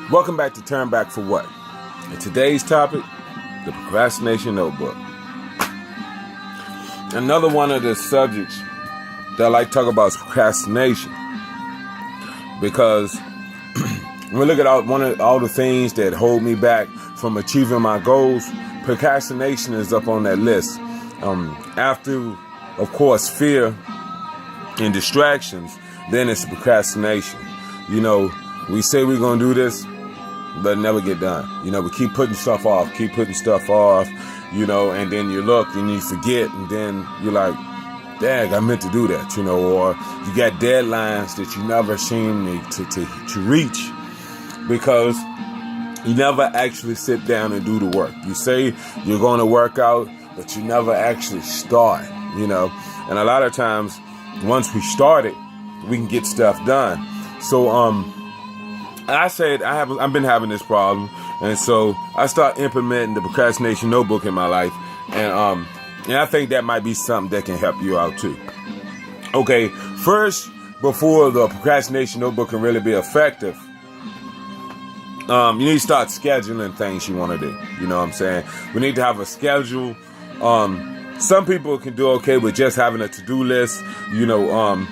Welcome back to Turn Back for What? And today's topic, the Procrastination Notebook. Another one of the subjects that I like to talk about is procrastination. Because when we look at all the things that hold me back from achieving my goals, procrastination is up on that list. After, of course, fear and distractions, then it's procrastination. You know, we say we're going to do this, but it never get done. You know, we keep putting stuff off, you know, and then you look and you forget, and then you're like, dang, I meant to do that, you know, or you got deadlines that you never seem to reach because you never actually sit down and do the work. You say you're going to work out, but you never actually start, you know, and a lot of times once we start it, we can get stuff done. So, I've been having this problem, and so I start implementing the Procrastination Notebook in my life, and I think that might be something that can help you out too. Okay, first, before the Procrastination Notebook can really be effective, you need to start scheduling things you want to do. You know what I'm saying? We need to have a schedule. Some people can do okay with just having a to-do list, you know,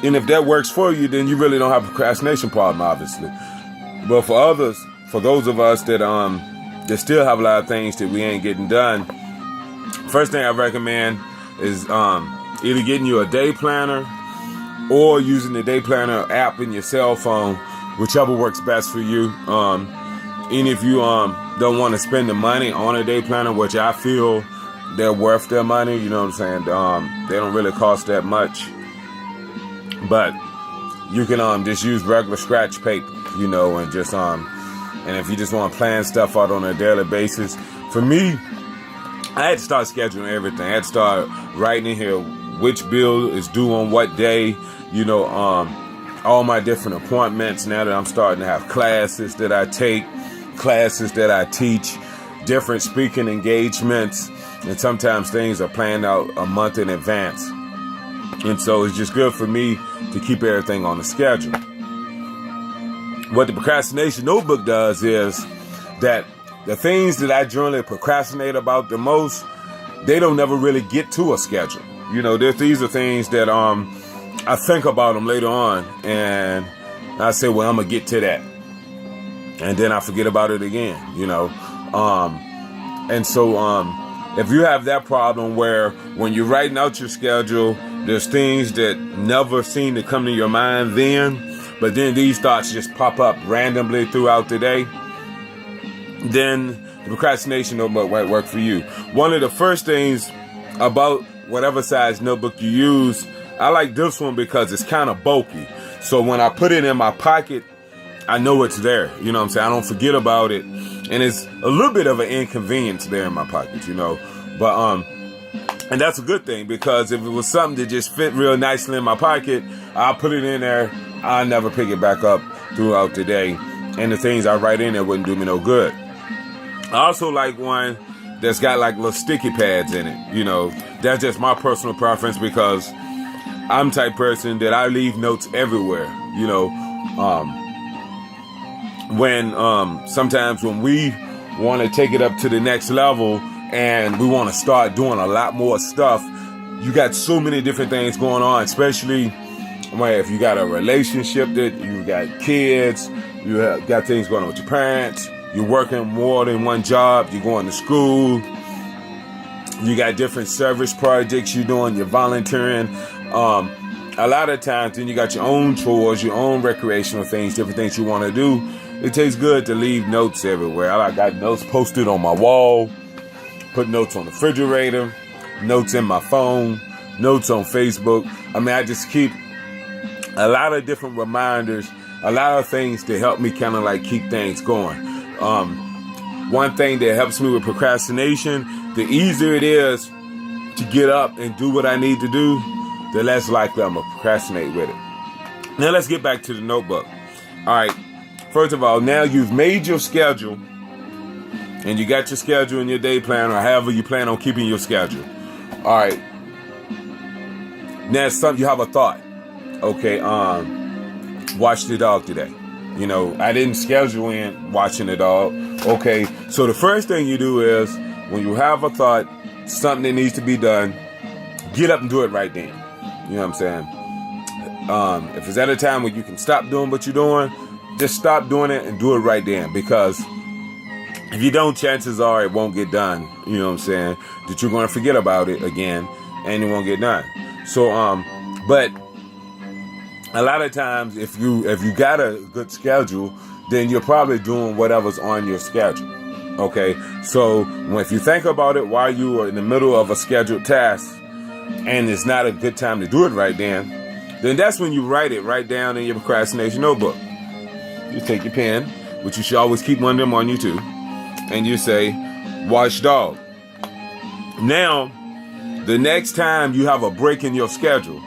and if that works for you, then you really don't have a procrastination problem, obviously. But for others, for those of us that still have a lot of things that we ain't getting done, first thing I recommend is either getting you a day planner or using the day planner app in your cell phone, whichever works best for you. And if you don't want to spend the money on a day planner, which I feel they're worth their money, you know what I'm saying? They don't really cost that much. But you can just use regular scratch paper, you know, and just and if you just want to plan stuff out on a daily basis. For me, I had to start scheduling everything. I had to start writing in here which bill is due on what day, you know, all my different appointments. Now that I'm starting to have classes that I take, classes that I teach, different speaking engagements, and sometimes things are planned out a month in advance. And so it's just good for me to keep everything on the schedule. What the Procrastination Notebook does is that the things that I generally procrastinate about the most, they don't never really get to a schedule. You know, these are things that I think about them later on, and I say, well, I'm going to get to that. And then I forget about it again, you know. And so if you have that problem where when you're writing out your schedule, there's things that never seem to come to your mind then, but then these thoughts just pop up randomly throughout the day, then the Procrastination Notebook might work for you. One of the first things about whatever size notebook you use, I like this one because it's kind of bulky. So when I put it in my pocket, I know it's there. You know what I'm saying? I don't forget about it. And it's a little bit of an inconvenience there in my pocket, you know. But and that's a good thing, because if it was something that just fit real nicely in my pocket, I'll put it in there. I'll never pick it back up throughout the day. And the things I write in there wouldn't do me no good. I also like one that's got like little sticky pads in it. You know, that's just my personal preference, because I'm the type person that I leave notes everywhere. You know, when sometimes when we want to take it up to the next level and we want to start doing a lot more stuff, you got so many different things going on, especially if you got a relationship, that you got kids, you have got things going on with your parents, you're working more than one job, you're going to school, you got different service projects you're doing, you're volunteering. A lot of times then you got your own chores, your own recreational things, different things you want to do. It tastes good to leave notes everywhere. I got notes posted on my wall, put notes on the refrigerator, notes in my phone, notes on Facebook. I mean, I just keep a lot of different reminders, a lot of things to help me kind of like keep things going. One thing that helps me with procrastination, the easier it is to get up and do what I need to do, the less likely I'm going to procrastinate with it. Now let's get back to the notebook. All right. First of all, now you've made your schedule, and you got your schedule in your day plan, or however you plan on keeping your schedule. All right. Now you have a thought. Okay, watch the dog today. You know, I didn't schedule in watching it all. Okay, so the first thing you do is, when you have a thought, something that needs to be done, get up and do it right then. You know what I'm saying? If it's at a time where you can stop doing what you're doing, just stop doing it and do it right then. Because if you don't, chances are it won't get done. You know what I'm saying? That you're going to forget about it again and it won't get done. So, but a lot of times, if you got a good schedule, then you're probably doing whatever's on your schedule. Okay, so if you think about it while you are in the middle of a scheduled task and it's not a good time to do it right then that's when you write it right down in your procrastination notebook. You take your pen, which you should always keep one of them on you too, and you say, watchdog. Now, the next time you have a break in your schedule,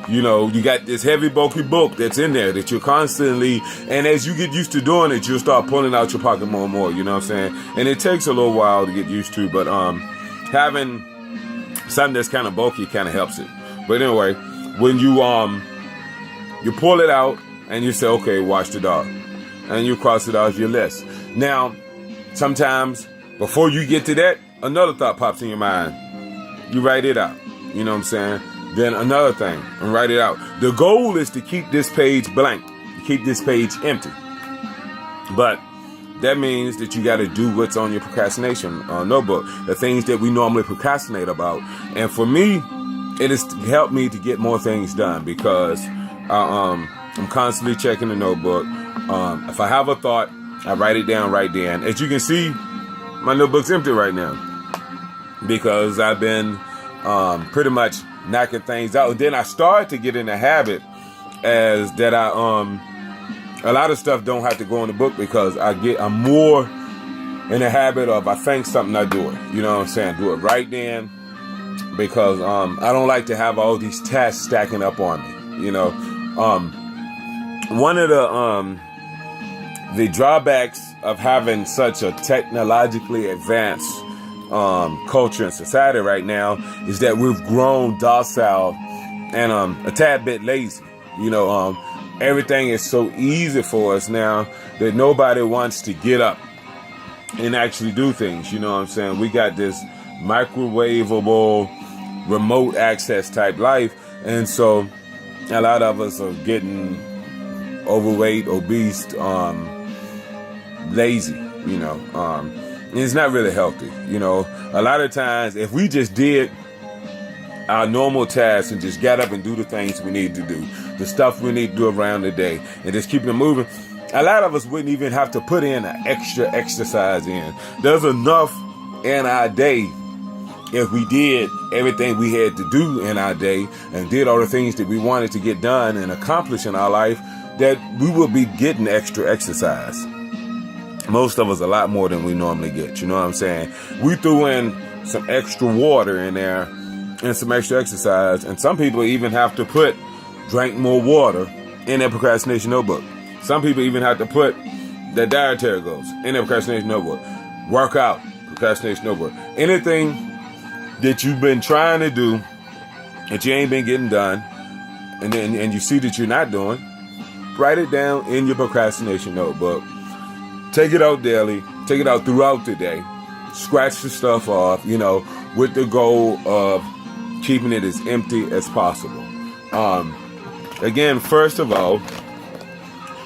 you know, you got this heavy, bulky book that's in there that you're constantly, and as you get used to doing it, you'll start pulling out your pocket more and more, you know what I'm saying? And it takes a little while to get used to, but having something that's kind of bulky kind of helps it. But anyway, when you pull it out and you say, okay, watch the dog, and you cross it off your list. Now, sometimes before you get to that, another thought pops in your mind. You write it out, you know what I'm saying? Then another thing, and write it out. The goal is to keep this page blank, to keep this page empty. But that means that you got to do what's on your procrastination notebook, the things that we normally procrastinate about. And for me, it has helped me to get more things done because I'm constantly checking the notebook. If I have a thought, I write it down right then. As you can see, my notebook's empty right now because I've been pretty much knocking things out. And then I started to get in the habit as that a lot of stuff don't have to go in the book because I'm more in the habit of, I think something, I do it. You know what I'm saying? Do it right then because I don't like to have all these tasks stacking up on me. You know, one of the drawbacks of having such a technologically advanced culture and society right now is that we've grown docile and a tad bit lazy. You know, everything is so easy for us now that nobody wants to get up and actually do things. You know what I'm saying? We got this microwavable, remote access type life, and so a lot of us are getting overweight, obese, lazy. You know, it's not really healthy. You know, a lot of times if we just did our normal tasks and just got up and do the things we need to do, the stuff we need to do around the day, and just keep it moving, a lot of us wouldn't even have to put in an extra exercise in. There's enough in our day if we did everything we had to do in our day and did all the things that we wanted to get done and accomplish in our life, that we will be getting extra exercise. Most of us a lot more than we normally get. You know what I'm saying? We threw in some extra water in there and some extra exercise. And some people even have to drink more water in their procrastination notebook. Some people even have to put their dietary goals in their procrastination notebook. Work out, procrastination notebook. Anything that you've been trying to do that you ain't been getting done, and you see that you're not doing, write it down in your procrastination notebook. Take it out daily. Take it out throughout the day. Scratch the stuff off, you know, with the goal of keeping it as empty as possible. Again, first of all,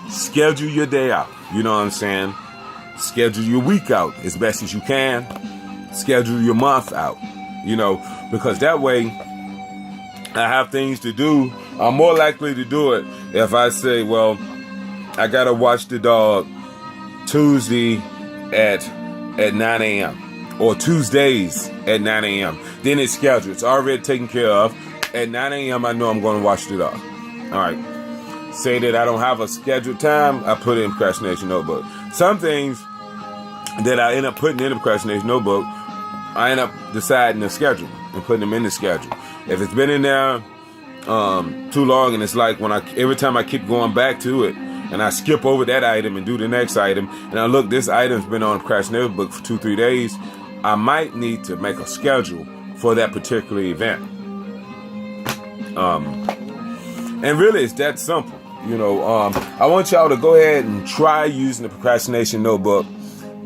schedule your day out. You know what I'm saying? Schedule your week out as best as you can. Schedule your month out, you know, because that way I have things to do. I'm more likely to do it if I say, well, I got to watch the dog Tuesday at 9 a.m. or Tuesdays at 9 a.m. Then it's scheduled. It's already taken care of. At 9 a.m. I know I'm going to watch the dog. All right. Say that I don't have a scheduled time, I put it in procrastination notebook. Some things that I end up putting in the procrastination notebook, I end up deciding to schedule and putting them in the schedule. If it's been in there too long, and it's like every time I keep going back to it, and I skip over that item and do the next item, and I look, this item's been on procrastination notebook for 2-3 days, I might need to make a schedule for that particular event. And really, it's that simple. I want y'all to go ahead and try using the Procrastination Notebook,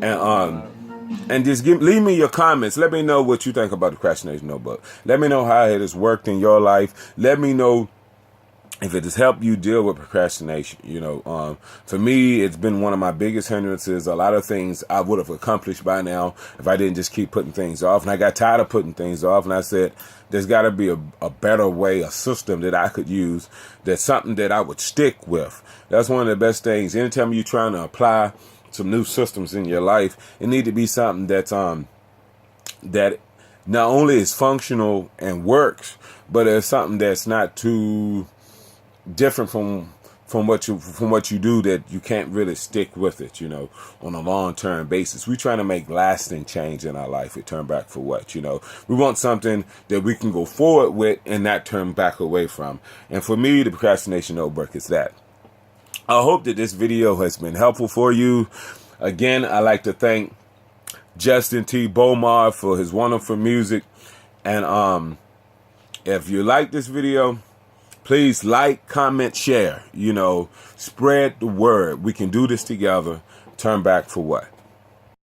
and just leave me your comments. Let me know what you think about the Procrastination Notebook. Let me know how it has worked in your life. Let me know if it has helped you deal with procrastination. For me, it's been one of my biggest hindrances. A lot of things I would have accomplished by now if I didn't just keep putting things off. And I got tired of putting things off, and I said, there's got to be a better way, a system that I could use, that's something that I would stick with. That's one of the best things. Anytime you're trying to apply some new systems in your life, it need to be something that's that not only is functional and works, but it's something that's not too different from what you do, that you can't really stick with it, on a long-term basis. We're trying to make lasting change in our life. We turn back for what, we want something that we can go forward with and not turn back away from. And for me, the Procrastination Notebook is that. I hope that this video has been helpful for you. Again, I'd like to thank Justin T Bomar for his wonderful music. And if you like this video, please like, comment, share. Spread the word. We can do this together. Turn back for what?